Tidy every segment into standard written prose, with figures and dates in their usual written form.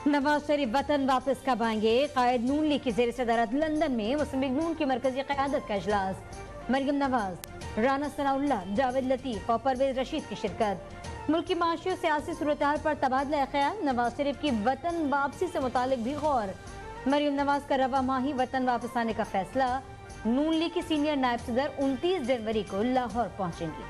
नवाज शरीफ वतन वापस कब आएंगे? कायद नून लीग की जेर सदारत लंदन में मुस्लिम लीग नून की मरकजी क़यादत का इजलास। मरियम नवाज, राना सनाउल्लाह, जावेद लतीफ और परवेज रशीद की शिरकत। मुल्क की माशी और सियासी सूरत हाल पर तबादला ख्याल। नवाज शरीफ की वतन वापसी से मुतालिक भी गौर। मरियम नवाज का रवा माही वतन वापस आने का फैसला। नून लीग की सीनियर नायब सदर 29 जनवरी को लाहौर पहुंचेंगी।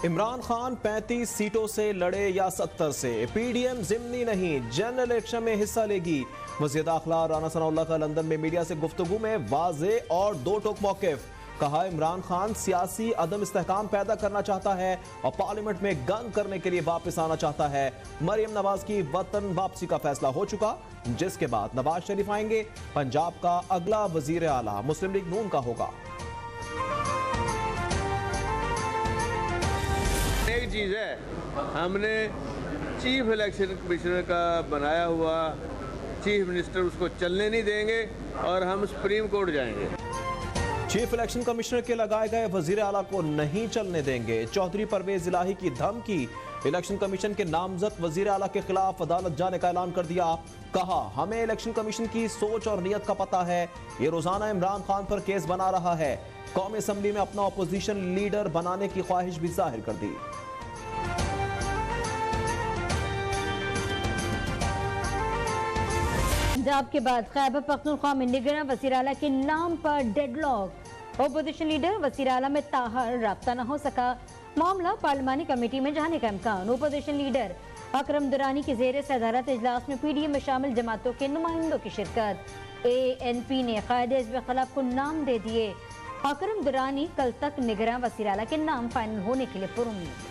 इमरान खान 35 सीटों से लड़े या 70 से, पीडीएम जिम्नी नहीं जनरल इलेक्शन में हिस्सा लेगी। वज़ीर दाखिला राना सनाउल्लाह का लंदन में मीडिया से गुफ्तगू में वाज़े और दो टोक मौक़िफ़। कहा इमरान खान सियासी अदम इस्तेहकाम पैदा करना चाहता है और पार्लियामेंट में गंग करने के लिए वापस आना चाहता है। मरियम नवाज की वतन वापसी का फैसला हो चुका, जिसके बाद नवाज शरीफ आएंगे। पंजाब का अगला वजीर आला मुस्लिम लीग नून का होगा। एक चीज़ है, हमने चीफ इलेक्शन कमिश्नर का बनाया हुआ चीफ मिनिस्टर उसको चलने नहीं देंगे और हम सुप्रीम कोर्ट जाएंगे। चीफ इलेक्शन कमिश्नर के लगाए गए वजीर आला को नहीं चलने देंगे। चौधरी परवेज इलाही की धमकी। इलेक्शन कमीशन के नामजद वजीर आला के खिलाफ अदालत जाने का ऐलान कर दिया। कहा हमें इलेक्शन कमीशन की सोच और नियत का पता है, ये रोजाना इमरान खान पर केस बना रहा है। कौमी असम्बली में अपना अपोजिशन लीडर बनाने की ख्वाहिश भी जाहिर कर दी। पंजाब के बाद खैबर पख्तूनख्वा में निगरान वज़ीर आला के नाम पर डेडलॉक। अपोजिशन लीडर वज़ीर आला में ताहर राब्ता न हो सका। मामला पार्लिमानी कमेटी में जाने का इम्कान। अपोजिशन लीडर अकरम दुरानी की जेर सदारत इजलास में पीडीएम में शामिल जमातों के नुमाइंदों की शिरकत। ANP ने कायदे हिज़्ब खिलाफ को नाम दे दिए। अकरम दुरानी कल तक निगरान वज़ीर आला के नाम फाइनल होने के लिए पुरुम्मीद।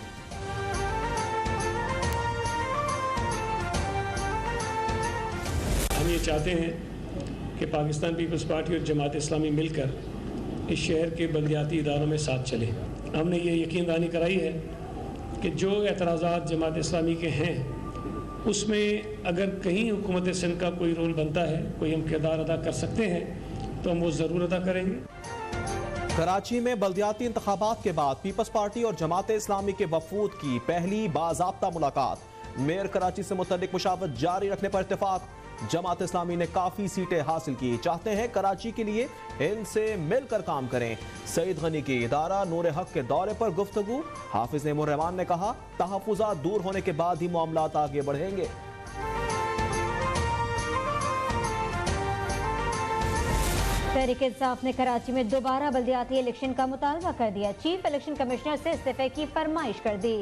हम ये चाहते हैं कि पाकिस्तान पीपल्स पार्टी और जमात इस्लामी मिलकर इस शहर के बलदियाती इदारों में साथ चले। हमने ये यकीन दहानी कराई है कि जो एतराज़ात जमात इस्लामी के हैं उसमें अगर कहीं हुकूमत सिंध का कोई रोल बनता है, कोई हम किरदार अदा कर सकते हैं, तो हम वो ज़रूर अदा करेंगे। कराची में बल्दियाती इंतखाबात के बाद पीपल्स पार्टी और जमात इस्लामी के वफूद की पहली बाज़ाब्ता मुलाकात। मेयर कराची से मुतल्लिक मुशावरत जारी रखने पर इत्तेफाक। जमात इस्लामी ने काफी सीटें हासिल की, चाहते हैं कराची के लिए इनसे मिलकर काम करें। सईद गनी की इदारा नूर हक के दौरे पर गुफ्तगू। हाफिज नेमुर रहमान ने कहा तहफ़्फ़ुज़ात दूर होने के बाद ही मामलात आगे बढ़ेंगे। तहरीक इंसाफ ने कराची में दोबारा बल्दियाती इलेक्शन का मुतालबा कर दिया। चीफ इलेक्शन कमिश्नर से इस्तीफे की फरमाइश कर दी।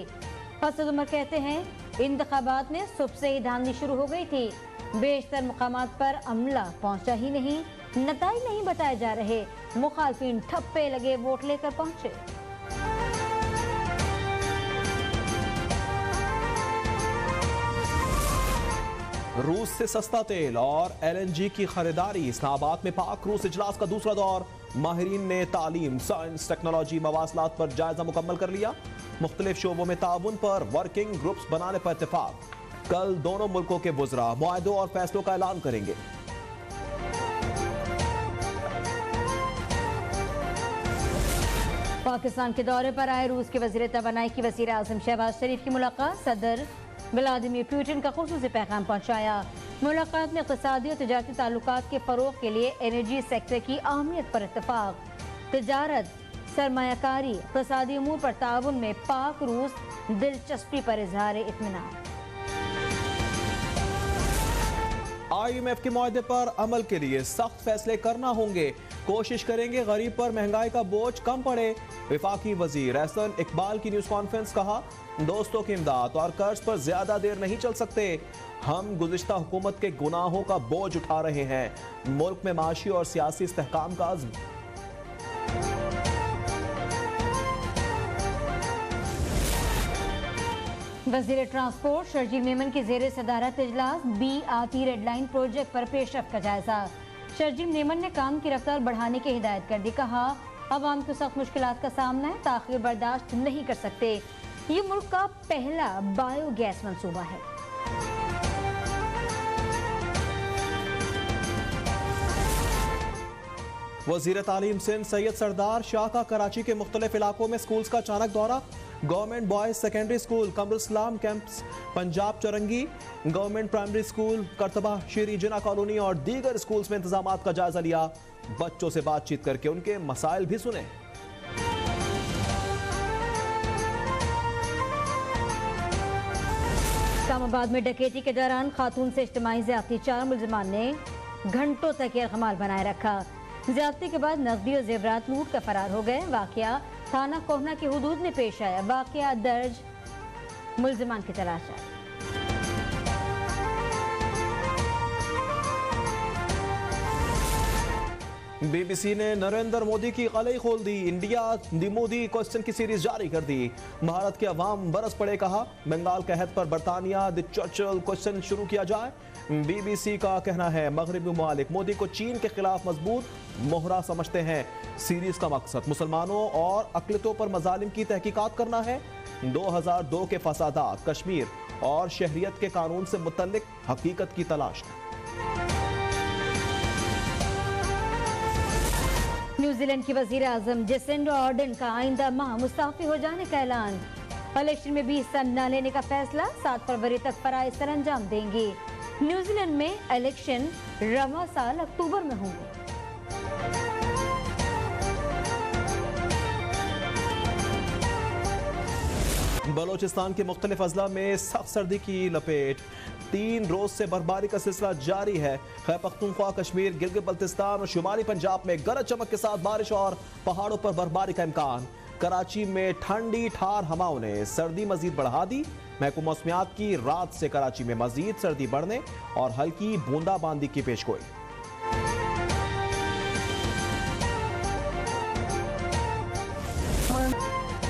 असद उमर कहते हैं इंतखाबात में सुबह से ही धांधली शुरू हो गई थी, बेशतर मुकामात पर अमला पहुंचा ही नहीं, नताइज नहीं बताए जा रहे, मुखालफिन ठप्पे लगे वोट लेकर पहुंचे। रूस से सस्ता तेल और LNG की खरीदारी। इस्लामाबाद में पाक रूस इजलास का दूसरा दौर। माहिरीन ने तालीम, साइंस, टेक्नोलॉजी, मवासलात पर जायजा मुकम्मल कर लिया। मुख्तलिफ शोबों में ताउन पर वर्किंग ग्रुप्स बनाने पर इत्तेफाक। कल दोनों मुल्कों के वुज़रा मुआहदों और फैसलों का ऐलान करेंगे। पाकिस्तान के दौरे पर आए रूस के वज़ीर तवानाई की वज़ीर आज़म शहबाज शरीफ की मुलाकात। सदर व्लादिमीर पुतिन का खुसूसी पैगाम पहुंचाया। मुलाकात में इक़्तिसादी और तिजारती ताल्लुकात के फ़रोग़ के लिए एनर्जी सेक्टर की अहमियत पर इत्तफ़ाक। तिजारत, सरमायाकारी, इक़्तिसादी अमूर पर ताउन में पाक रूस दिलचस्पी पर इज़हार इत्मीनान। IMF के मुआहदे पर अमल के लिए सख्त फैसले करना होंगे। कोशिश करेंगे गरीब पर महंगाई का बोझ कम पड़े। विफाकी वजीर एहसन इकबाल की न्यूज कॉन्फ्रेंस। कहा दोस्तों की इमदाद और कर्ज पर ज्यादा देर नहीं चल सकते। हम गुज़िश्ता हुकूमत के गुनाहों का बोझ उठा रहे हैं। मुल्क में माशी और सियासी इस्तेहकाम का अज़्म। वज़ीर ट्रांसपोर्ट शर्जील मेमन की जेर सदारत इजलास। BRT रेड लाइन प्रोजेक्ट पर पेशरफ्त का जायजा। शर्जील मेमन ने काम की रफ्तार बढ़ाने की हिदायत कर दी। कहा अवाम को सख्त मुश्किलात का सामना है, ताख़ीर बर्दाश्त नहीं कर सकते। ये मुल्क का पहला बायोगैस मंसूबा है। वजीर तालीम सिंध सैयद सरदार शाह का कराची के मुख्तलिफ इलाकों में स्कूल्स का अचानक दौरा। Government boys secondary school Kamrul Islam camps, Punjab Chowrangi, government primary school करतबा शेरी जिना कॉलोनी और दीगर स्कूल्स में इंतजाम का जायजा लिया। बच्चों से बातचीत करके उनके मसाइल भी सुने। इस्लामाबाद में डकैती के दौरान खातून से इज्तिमाई ज़्यादती, 4 मुलजिमान ने घंटों तक यरगमाल बनाए रखा। ज़्यादती के बाद नकदी और जेवरात लूट कर फरार हो गए। वाकया थाना कोहना की हुदूद में पेश आया। वाकया दर्ज, मुलजिमान की तलाश है। बीबीसी ने नरेंद्र मोदी की कलई खोल दी। इंडिया दी मोदी क्वेश्चन की सीरीज जारी कर दी। भारत के अवाम बरस पड़े, कहा बंगाल के अहद पर बरतानिया द चर्चिल क्वेश्चन शुरू किया जाए। बीबीसी का कहना है मगरबी ममालिक मोदी को चीन के खिलाफ मजबूत मोहरा समझते हैं। सीरीज का मकसद मुसलमानों और अक़लियतों पर मजालिम की तहकीकात करना है। 2002 के फसादात, कश्मीर और शहरियत के कानून से मुतल्लिक हकीकत की तलाश। न्यूजीलैंड की वजीर आजम जेसिंडा आर्डन का आइंदा माह मुस्ताफी हो जाने का ऐलान। इलेक्शन में भी हिस्सा न लेने का फैसला, 7 फरवरी तक फराइज सर अंजाम देंगी। न्यूजीलैंड में इलेक्शन रवा साल अक्टूबर में होंगे। बलोचिस्तान के मुख्तलिफ अजला में सख्त सर्दी की लपेट। 3 रोज से बर्फबारी का सिलसिला जारी है। खैबर पख्तूनख्वा, कश्मीर, गिलगित बल्तिस्तान और शुमाली पंजाब में गरज चमक के साथ बारिश और पहाड़ों पर बर्फबारी का इम्कान। कराची में ठंडी ठार हवाओं ने सर्दी मजीद बढ़ा दी। महकमा मौसमियात की रात से कराची में मजीद सर्दी बढ़ने और हल्की बूंदाबांदी की पेशगोई।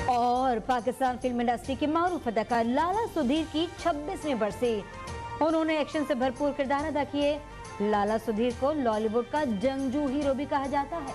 और पाकिस्तान फिल्म इंडस्ट्री के मारूफ अदाकार लाला सुधीर की 26वीं बरसी। उन्होंने एक्शन से भरपूर किरदार अदा किए। लाला सुधीर को लॉलीवुड का जंगजू हीरो भी कहा जाता है।